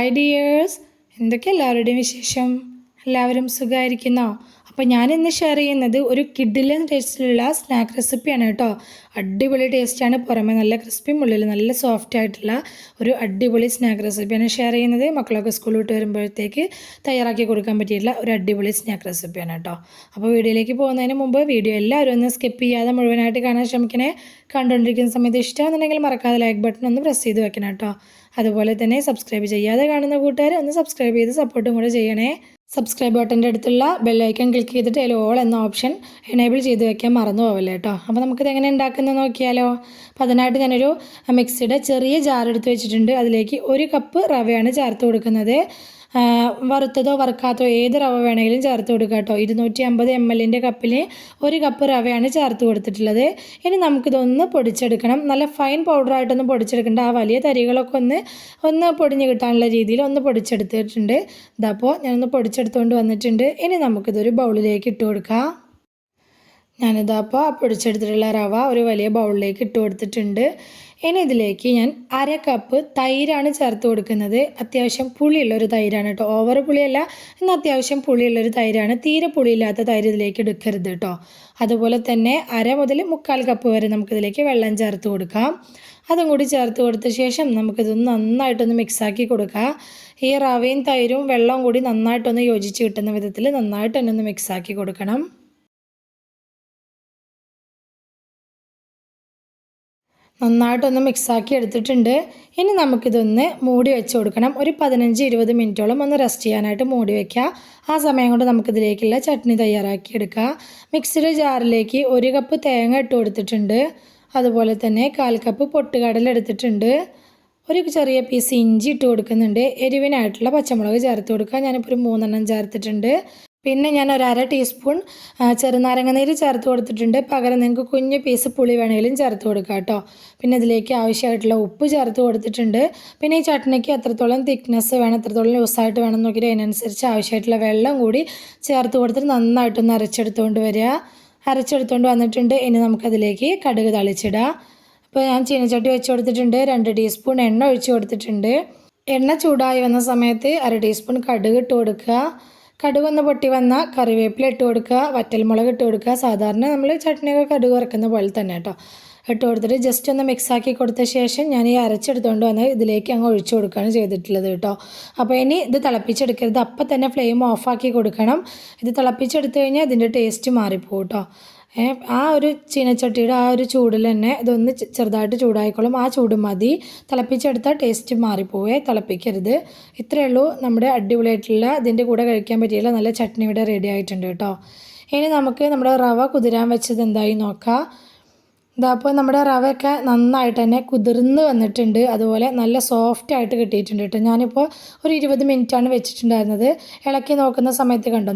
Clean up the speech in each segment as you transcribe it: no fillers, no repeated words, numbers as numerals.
Hi dears, എന്തൊക്കെ എല്ലാവരുടെയും വിശേഷം? എല്ലാവരും സുഖമായിരിക്കുന്നോ? അപ്പോൾ ഞാനിന്ന് ഷെയർ ചെയ്യുന്നത് ഒരു കിഡിലൻ ടേസ്റ്റിലുള്ള സ്നാക്ക് റെസിപ്പിയാണ് കേട്ടോ. അടിപൊളി ടേസ്റ്റാണ്, പുറമെ നല്ല ക്രിസ്പിയും ഉള്ളിൽ നല്ല സോഫ്റ്റ് ആയിട്ടുള്ള ഒരു അടിപൊളി സ്നാക്ക് റെസിപ്പിയാണ് ഷെയർ ചെയ്യുന്നത്. മക്കളൊക്കെ സ്കൂളിൽ വിട്ട് വരുമ്പോഴത്തേക്ക് തയ്യാറാക്കി കൊടുക്കാൻ പറ്റിയിട്ടുള്ള ഒരു അടിപൊളി സ്നാക്ക് റെസിപ്പിയാണ് കേട്ടോ. അപ്പോൾ വീഡിയോയിലേക്ക് പോകുന്നതിന് മുമ്പ് വീഡിയോ എല്ലാവരും ഒന്ന് സ്കിപ്പ് ചെയ്യാതെ മുഴുവനായിട്ട് കാണാൻ ശ്രമിക്കണേ. കണ്ടുകൊണ്ടിരിക്കുന്ന സമയത്ത് ഇഷ്ടമാണെന്നുണ്ടെങ്കിൽ മറക്കാതെ ലൈക്ക് ബട്ടൺ ഒന്ന് പ്രസ് ചെയ്ത് വെക്കണം കേട്ടോ. അതുപോലെ തന്നെ സബ്സ്ക്രൈബ് ചെയ്യാതെ കാണുന്ന കൂട്ടുകാർ ഒന്ന് സബ്സ്ക്രൈബ് ചെയ്ത് സപ്പോർട്ടും കൂടെ ചെയ്യണേ. സബ്സ്ക്രൈബ് ബട്ടൻ്റെ അടുത്തുള്ള ബെല്ലൈക്കൺ ക്ലിക്ക് ചെയ്തിട്ട് അതിൽ ഓൾ എന്ന ഓപ്ഷൻ എനേബിൾ ചെയ്ത് വെക്കാൻ മറന്നു പോവല്ലേ കേട്ടോ. അപ്പോൾ നമുക്കിത് എങ്ങനെ ഉണ്ടാക്കുന്നത് നോക്കിയാലോ. അപ്പോൾ അതിനായിട്ട് ഞാനൊരു മിക്സിയുടെ ചെറിയ ജാർ എടുത്ത് വെച്ചിട്ടുണ്ട്. അതിലേക്ക് 1 കപ്പ് റവയാണ് ചേർത്ത് കൊടുക്കുന്നത്. വറുത്തതോ വറുക്കാത്തോ ഏത് റവ വേണമെങ്കിലും ചേർത്ത് കൊടുക്കുക കേട്ടോ. 250 ml കപ്പിൽ 1 കപ്പ് റവയാണ് ചേർത്ത് കൊടുത്തിട്ടുള്ളത്. ഇനി നമുക്കിതൊന്ന് പൊടിച്ചെടുക്കണം. നല്ല ഫൈൻ പൗഡറായിട്ടൊന്ന് പൊടിച്ചെടുക്കേണ്ട. ആ വലിയ തരികളൊക്കെ ഒന്ന് പൊടിഞ്ഞ് കിട്ടാനുള്ള രീതിയിൽ ഒന്ന് പൊടിച്ചെടുത്തിട്ടുണ്ട്. ഇതപ്പോൾ ഞാനൊന്ന് പൊടിച്ചെടുത്തുകൊണ്ട് വന്നിട്ടുണ്ട്. ഇനി നമുക്കിതൊരു ബൗളിലേക്ക് ഇട്ട് കൊടുക്കാം. ഞാനിതപ്പോൾ പൊടിച്ചെടുത്തിട്ടുള്ള റവ ഒരു വലിയ ബൗളിലേക്ക് ഇട്ട് കൊടുത്തിട്ടുണ്ട്. ഇനി ഇതിലേക്ക് ഞാൻ 1/2 കപ്പ് തൈരാണ് ചേർത്ത് കൊടുക്കുന്നത്. അത്യാവശ്യം പുളിയുള്ളൊരു തൈരാണ് കേട്ടോ. ഓവർ പുളിയല്ല, എന്നാൽ അത്യാവശ്യം പുളിയുള്ളൊരു തൈരാണ്. തീരെ പുളിയില്ലാത്ത തൈര് ഇതിലേക്ക് എടുക്കരുത് കേട്ടോ. അതുപോലെ തന്നെ 1/2 മുതൽ 3/4 കപ്പ് വരെ നമുക്കിതിലേക്ക് വെള്ളം ചേർത്ത് കൊടുക്കാം. അതും കൂടി ചേർത്ത് കൊടുത്ത ശേഷം നമുക്കിതൊന്ന് നന്നായിട്ടൊന്ന് മിക്സാക്കി കൊടുക്കാം. ഈ റവയും തൈരും വെള്ളവും കൂടി നന്നായിട്ടൊന്ന് യോജിച്ച് കിട്ടുന്ന വിധത്തിൽ നന്നായിട്ട് തന്നെ ഒന്ന് മിക്സാക്കി കൊടുക്കണം. നന്നായിട്ടൊന്ന് മിക്സാക്കി എടുത്തിട്ടുണ്ട്. ഇനി നമുക്കിതൊന്ന് മൂടി വെച്ച് കൊടുക്കണം. ഒരു 15-20 മിനിറ്റോളം ഒന്ന് റെസ്റ്റ് ചെയ്യാനായിട്ട് മൂടി വയ്ക്കുക. ആ സമയം കൊണ്ട് നമുക്കിതിലേക്കുള്ള ചട്നി തയ്യാറാക്കി എടുക്കുക. മിക്സിയുടെ ജാറിലേക്ക് 1 കപ്പ് തേങ്ങ ഇട്ട് കൊടുത്തിട്ടുണ്ട്. അതുപോലെ തന്നെ 1/4 കപ്പ് പൊട്ടുകടല എടുത്തിട്ടുണ്ട്. ഒരു ചെറിയ പീസ് ഇഞ്ചി ഇട്ട് കൊടുക്കുന്നുണ്ട്. എരിവിനായിട്ടുള്ള പച്ചമുളക് ചേർത്ത് കൊടുക്കുക. ഞാനിപ്പോൾ ഒരു 3 എണ്ണം ചേർത്തിട്ടുണ്ട്. പിന്നെ ഞാൻ ഒരു 1/2 ടീസ്പൂൺ ചെറുനാരങ്ങ നീര് ചേർത്ത് കൊടുത്തിട്ടുണ്ട്. പകരം നിങ്ങൾക്ക് കുഞ്ഞു പീസ് പുളി വേണമെങ്കിലും ചേർത്ത് കൊടുക്കുക കേട്ടോ. പിന്നെ ഇതിലേക്ക് ആവശ്യമായിട്ടുള്ള ഉപ്പ് ചേർത്ത് കൊടുത്തിട്ടുണ്ട്. പിന്നെ ഈ ചട്നിക്ക് എത്രത്തോളം തിക്നെസ് വേണം, എത്രത്തോളം ലൂസായിട്ട് വേണം നോക്കിയിട്ട് അതിനനുസരിച്ച് ആവശ്യമായിട്ടുള്ള വെള്ളം കൂടി ചേർത്ത് കൊടുത്തിട്ട് നന്നായിട്ടൊന്ന് അരച്ചെടുത്തുകൊണ്ട് വരിക. അരച്ചെടുത്തുകൊണ്ട് വന്നിട്ടുണ്ട്. ഇനി നമുക്കതിലേക്ക് കടുക് തളിച്ചിടാം. അപ്പോൾ ഞാൻ ചീനച്ചട്ടി വെച്ച് കൊടുത്തിട്ടുണ്ട്. 2 ടീസ്പൂൺ എണ്ണ ഒഴിച്ച് കൊടുത്തിട്ടുണ്ട്. എണ്ണ ചൂടായി വന്ന സമയത്ത് 1/2 ടീസ്പൂൺ കടുക് ഇട്ട് കൊടുക്കുക. കടുകൊന്ന് പൊട്ടി വന്നാൽ കറിവേപ്പില ഇട്ട് കൊടുക്കുക. വറ്റൽമുളക് ഇട്ട് കൊടുക്കുക. സാധാരണ നമ്മൾ ചട്നിയൊക്കെ കടുക് വറക്കുന്ന പോലെ തന്നെ കേട്ടോ. ഇട്ട് കൊടുത്തിട്ട് ജസ്റ്റ് ഒന്ന് മിക്സാക്കി കൊടുത്ത ശേഷം ഞാൻ ഈ അരച്ചെടുത്തുകൊണ്ട് വന്ന് ഇതിലേക്ക് അങ്ങ് ഒഴിച്ചു കൊടുക്കുകയാണ് ചെയ്തിട്ടുള്ളത് കേട്ടോ. അപ്പോൾ ഇനി ഇത് തിളപ്പിച്ചെടുക്കരുത്. അപ്പം തന്നെ ഫ്ലെയിം ഓഫാക്കി കൊടുക്കണം. ഇത് തിളപ്പിച്ചെടുത്ത് കഴിഞ്ഞാൽ ഇതിൻ്റെ ടേസ്റ്റ് മാറിപ്പോകും കേട്ടോ. ആ ഒരു ചീനച്ചട്ടിയുടെ ആ ഒരു ചൂടിൽ തന്നെ ഇതൊന്ന് ചെറുതായിട്ട് ചൂടായിക്കോളും. ആ ചൂട് മതി. തിളപ്പിച്ചെടുത്താൽ ടേസ്റ്റ് മാറിപ്പോവേ, തിളപ്പിക്കരുത്. ഇത്രയേ ഉള്ളൂ. നമ്മുടെ അടിപൊളിയായിട്ടുള്ള ഇതിൻ്റെ കൂടെ കഴിക്കാൻ പറ്റിയുള്ള നല്ല ചട്നി ഇവിടെ റെഡി ആയിട്ടുണ്ട് കേട്ടോ. ഇനി നമുക്ക് നമ്മുടെ റവ കുതിരാൻ വെച്ചത് എന്തായി നോക്കാം. ഇതപ്പോൾ നമ്മുടെ റവയൊക്കെ നന്നായിട്ട് തന്നെ കുതിർന്ന് വന്നിട്ടുണ്ട്. അതുപോലെ നല്ല സോഫ്റ്റായിട്ട് കിട്ടിയിട്ടുണ്ട് കേട്ടോ. ഞാനിപ്പോൾ ഒരു 20 മിനിറ്റാണ് വെച്ചിട്ടുണ്ടായിരുന്നത്. ഇളക്കി നോക്കുന്ന സമയത്ത് കണ്ടോ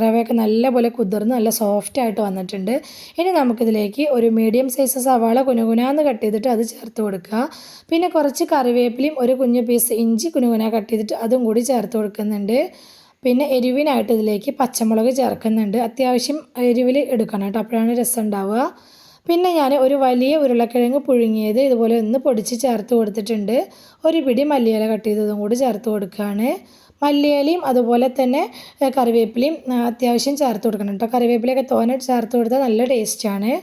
റവയൊക്കെ നല്ലപോലെ കുതിർന്ന് നല്ല സോഫ്റ്റായിട്ട് വന്നിട്ടുണ്ട്. ഇനി നമുക്കിതിലേക്ക് ഒരു മീഡിയം സൈസ് സവാള കുനുകുനാന്ന് കട്ട് ചെയ്തിട്ട് അത് ചേർത്ത് കൊടുക്കുക. പിന്നെ കുറച്ച് കറിവേപ്പിലയും ഒരു കുഞ്ഞു പീസ് ഇഞ്ചി കുനുകുന കട്ട് ചെയ്തിട്ട് അതും കൂടി ചേർത്ത് കൊടുക്കുന്നുണ്ട്. പിന്നെ എരിവിനായിട്ട് ഇതിലേക്ക് പച്ചമുളക് ചേർക്കുന്നുണ്ട്. അത്യാവശ്യം എരിവിൽ എടുക്കണം കേട്ടോ, അപ്പോഴാണ് രസം ഉണ്ടാവുക. പിന്നെ ഞാൻ ഒരു വലിയ ഉരുളക്കിഴങ്ങ് പുഴുങ്ങിയത് ഇതുപോലെ ഒന്ന് പൊടിച്ച് ചേർത്ത് കൊടുത്തിട്ടുണ്ട്. ഒരു പിടി മല്ലിയില കട്ട് ചെയ്തതും കൂടി ചേർത്ത് കൊടുക്കുകയാണ്. മല്ലിയിലയും അതുപോലെ തന്നെ കറിവേപ്പിലയും അത്യാവശ്യം ചേർത്ത് കൊടുക്കണം കേട്ടോ. കറിവേപ്പിലയൊക്കെ തോനെ ചേർത്ത് കൊടുത്താൽ നല്ല ടേസ്റ്റാണ്.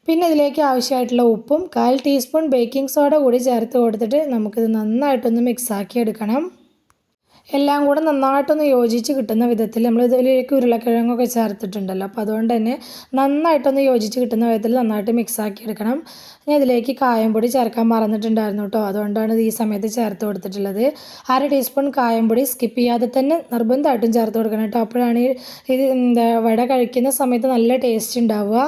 പിന്നെ ഇതിലേക്ക് ആവശ്യമായിട്ടുള്ള ഉപ്പും 1/4 ടീസ്പൂൺ ബേക്കിംഗ് സോഡ കൂടി ചേർത്ത് കൊടുത്തിട്ട് നമുക്കിത് നന്നായിട്ടൊന്ന് മിക്സാക്കി എടുക്കണം. എല്ലാം കൂടെ നന്നായിട്ടൊന്ന് യോജിച്ച് കിട്ടുന്ന വിധത്തിൽ നമ്മൾ ഇതിലേക്ക് ഉരുളക്കിഴങ്ങൊക്കെ ചേർത്തിട്ടുണ്ടല്ലോ. അപ്പോൾ അതുകൊണ്ട് തന്നെ നന്നായിട്ടൊന്ന് യോജിച്ച് കിട്ടുന്ന വിധത്തിൽ നന്നായിട്ട് മിക്സാക്കി എടുക്കണം. ഞാൻ ഇതിലേക്ക് കായംപൊടി ചേർക്കാൻ മറന്നിട്ടുണ്ടായിരുന്നു കേട്ടോ. അതുകൊണ്ടാണ് ഈ സമയത്ത് ചേർത്ത് കൊടുത്തിട്ടുള്ളത്. 1/2 ടീസ്പൂൺ കായംപൊടി സ്കിപ്പ് ചെയ്യാതെ തന്നെ നിർബന്ധമായിട്ടും ചേർത്ത് കൊടുക്കണം കേട്ടോ. അപ്പോഴാണ് ഇത് വട കഴിക്കുന്ന സമയത്ത് നല്ല ടേസ്റ്റ് ഉണ്ടാവുക.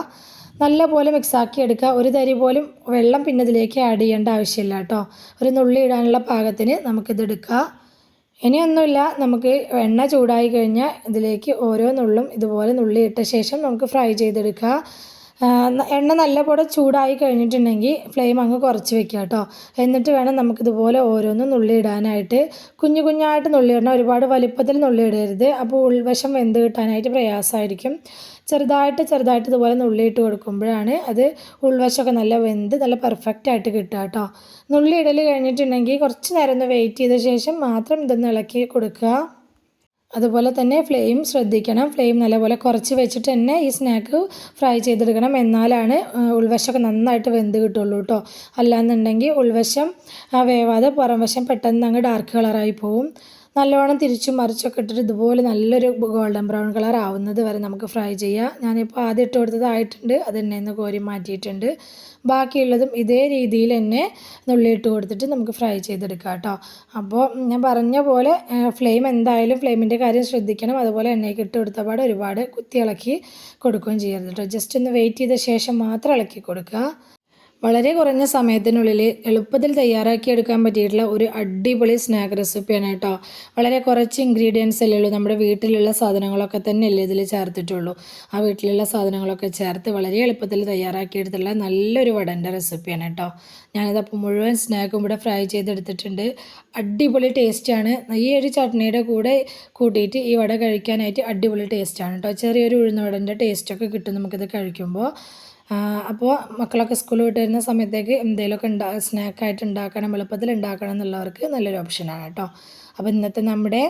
നല്ല പോലെ മിക്സാക്കി എടുക്കുക. ഒരു തരി പോലും വെള്ളം പിന്നെ ഇതിലേക്ക് ആഡ് ചെയ്യേണ്ട ആവശ്യമില്ല കേട്ടോ. ഒരു നുള്ളി ഇടാനുള്ള പാകത്തിന് നമുക്കിതെടുക്കാം. ഇനിയൊന്നുമില്ല, നമുക്ക് എണ്ണ ചൂടായി കഴിഞ്ഞാൽ ഇതിലേക്ക് ഓരോ നുള്ളും ഇതുപോലെ നുള്ളി ഇട്ട ശേഷം നമുക്ക് ഫ്രൈ ചെയ്തെടുക്കുക. എണ്ണ നല്ലപോലെ ചൂടായി കഴിഞ്ഞിട്ടുണ്ടെങ്കിൽ ഫ്ലെയിം അങ്ങ് കുറച്ച് വെക്കുക കേട്ടോ. എന്നിട്ട് വേണം നമുക്കിതുപോലെ ഓരോന്നും നുള്ളി ഇടാനായിട്ട്. കുഞ്ഞു കുഞ്ഞായിട്ട് നുള്ളിയിടണം, ഒരുപാട് വലിപ്പത്തിൽ നുള്ളിയിടരുത്. അപ്പോൾ ഉൾവശം വെന്ത് കിട്ടാനായിട്ട് പ്രയാസമായിരിക്കും. ചെറുതായിട്ട് ഇതുപോലെ നുള്ളിയിട്ട് കൊടുക്കുമ്പോഴാണ് അത് ഉൾവശമൊക്കെ നല്ല വെന്ത് നല്ല പെർഫെക്റ്റ് ആയിട്ട് കിട്ടുക കേട്ടോ. നുള്ളി ഇടൽ കഴിഞ്ഞിട്ടുണ്ടെങ്കിൽ കുറച്ച് നേരം ഒന്ന് വെയിറ്റ് ചെയ്ത ശേഷം മാത്രം ഇതൊന്ന് ഇളക്കി കൊടുക്കുക. അതുപോലെ തന്നെ ഫ്ലെയിം ശ്രദ്ധിക്കണം, ഫ്ലെയിം നല്ലപോലെ കുറച്ച് വെച്ചിട്ട് തന്നെ ഈ സ്നാക്ക് ഫ്രൈ ചെയ്തെടുക്കണം. എന്നാലാണ് ഉൾവശമൊക്കെ നന്നായിട്ട് വെന്ത് കിട്ടുള്ളൂ കേട്ടോ. അല്ലാന്നുണ്ടെങ്കിൽ ഉൾവശം വേവാതെ പുറം വശം പെട്ടെന്ന് അങ്ങ് ഡാർക്ക് കളറായി പോവും. നല്ലോണം തിരിച്ചും മറിച്ചൊക്കെ ഇട്ടിട്ട് ഇതുപോലെ നല്ലൊരു ഗോൾഡൻ ബ്രൗൺ കളർ ആവുന്നത് വരെ നമുക്ക് ഫ്രൈ ചെയ്യാം. ഞാനിപ്പോൾ ആദ്യം ഇട്ട് കൊടുത്തതായിട്ടുണ്ട്, അത് എണ്ണയിൽ നിന്ന് കോരി മാറ്റിയിട്ടുണ്ട്. ബാക്കിയുള്ളതും ഇതേ രീതിയിൽ തന്നെ നുള്ളിയിട്ട് കൊടുത്തിട്ട് നമുക്ക് ഫ്രൈ ചെയ്തെടുക്കാം കേട്ടോ. അപ്പോൾ ഞാൻ പറഞ്ഞ പോലെ ഫ്ലെയിം എന്തായാലും ഫ്ലെയിമിൻ്റെ കാര്യം ശ്രദ്ധിക്കണം. അതുപോലെ എണ്ണയ്ക്ക് ഇട്ട് കൊടുത്ത പാടെ ഒരുപാട് കുത്തി ഇളക്കി കൊടുക്കുകയും ചെയ്യരുത് കേട്ടോ. ജസ്റ്റ് ഒന്ന് വെയിറ്റ് ചെയ്ത ശേഷം മാത്രം ഇളക്കി കൊടുക്കുക. വളരെ കുറഞ്ഞ സമയത്തിനുള്ളിൽ എളുപ്പത്തിൽ തയ്യാറാക്കിയെടുക്കാൻ പറ്റിയിട്ടുള്ള ഒരു അടിപൊളി സ്നാക്ക് റെസിപ്പിയാണ് കേട്ടോ. വളരെ കുറച്ച് ഇൻഗ്രീഡിയൻസ് അല്ലേ ഉള്ളൂ, നമ്മുടെ വീട്ടിലുള്ള സാധനങ്ങളൊക്കെ തന്നെയല്ലേ ഇതിൽ ചേർത്തിട്ടുള്ളൂ. ആ വീട്ടിലുള്ള സാധനങ്ങളൊക്കെ ചേർത്ത് വളരെ എളുപ്പത്തിൽ തയ്യാറാക്കിയെടുത്തുള്ള നല്ലൊരു വടൻ്റെ റെസിപ്പിയാണ് കേട്ടോ. ഞാനിതപ്പോൾ മുഴുവൻ സ്നാക്കും ഇവിടെ ഫ്രൈ ചെയ്തെടുത്തിട്ടുണ്ട്. അടിപൊളി ടേസ്റ്റാണ്. ഈ ഒരു ചട്നിയുടെ കൂടെ കൂട്ടിയിട്ട് ഈ വട കഴിക്കാനായിട്ട് അടിപൊളി ടേസ്റ്റാണ് കേട്ടോ. ചെറിയൊരു ഉഴുന്നുവടൻ്റെ ടേസ്റ്റൊക്കെ കിട്ടും നമുക്കിത് കഴിക്കുമ്പോൾ. അപ്പോൾ മക്കളൊക്കെ സ്കൂളിൽ വിട്ട് വരുന്ന സമയത്തേക്ക് എന്തെങ്കിലുമൊക്കെ സ്നാക്കായിട്ട് ഉണ്ടാക്കണം, എളുപ്പത്തിൽ ഉണ്ടാക്കണം എന്നുള്ളവർക്ക് നല്ലൊരു ഓപ്ഷനാണ് കേട്ടോ. അപ്പോൾ ഇന്നത്തെ നമ്മുടെ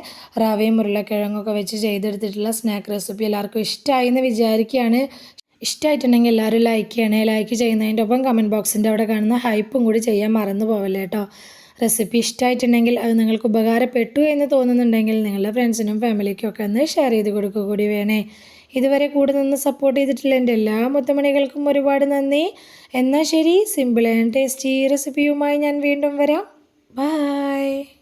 റവയും ഉരുളക്കിഴങ്ങൊക്കെ വെച്ച് ചെയ്തെടുത്തിട്ടുള്ള സ്നാക്ക് റെസിപ്പി എല്ലാവർക്കും ഇഷ്ടമായി എന്ന് വിചാരിക്കുകയാണ്. ഇഷ്ടമായിട്ടുണ്ടെങ്കിൽ എല്ലാവരും ലൈക്ക് ചെയ്യണേ. ലൈക്ക് ചെയ്യുന്നതിൻ്റെ ഒപ്പം കമൻറ്റ് ബോക്സിൻ്റെ അവിടെ കാണുന്ന ഹൈപ്പും കൂടി ചെയ്യാൻ മറന്നു പോവല്ലേ കേട്ടോ. റെസിപ്പി ഇഷ്ടമായിട്ടുണ്ടെങ്കിൽ അത് നിങ്ങൾക്ക് ഉപകാരപ്പെട്ടു എന്ന് തോന്നുന്നുണ്ടെങ്കിൽ നിങ്ങളുടെ ഫ്രണ്ട്സിനും ഫാമിലിക്കും ഒക്കെ ഒന്ന് ഷെയർ ചെയ്ത് കൊടുക്കുക കൂടി വേണേ. ഇതുവരെ കൂടെ നിന്ന് സപ്പോർട്ട് ചെയ്തിട്ടുള്ള എൻ്റെ എല്ലാ മുത്തമണികൾക്കും ഒരുപാട് നന്ദി. എന്നാൽ ശരി, സിമ്പിൾ ആൻഡ് ടേസ്റ്റി റെസിപ്പിയുമായി ഞാൻ വീണ്ടും വരാം. ബൈ.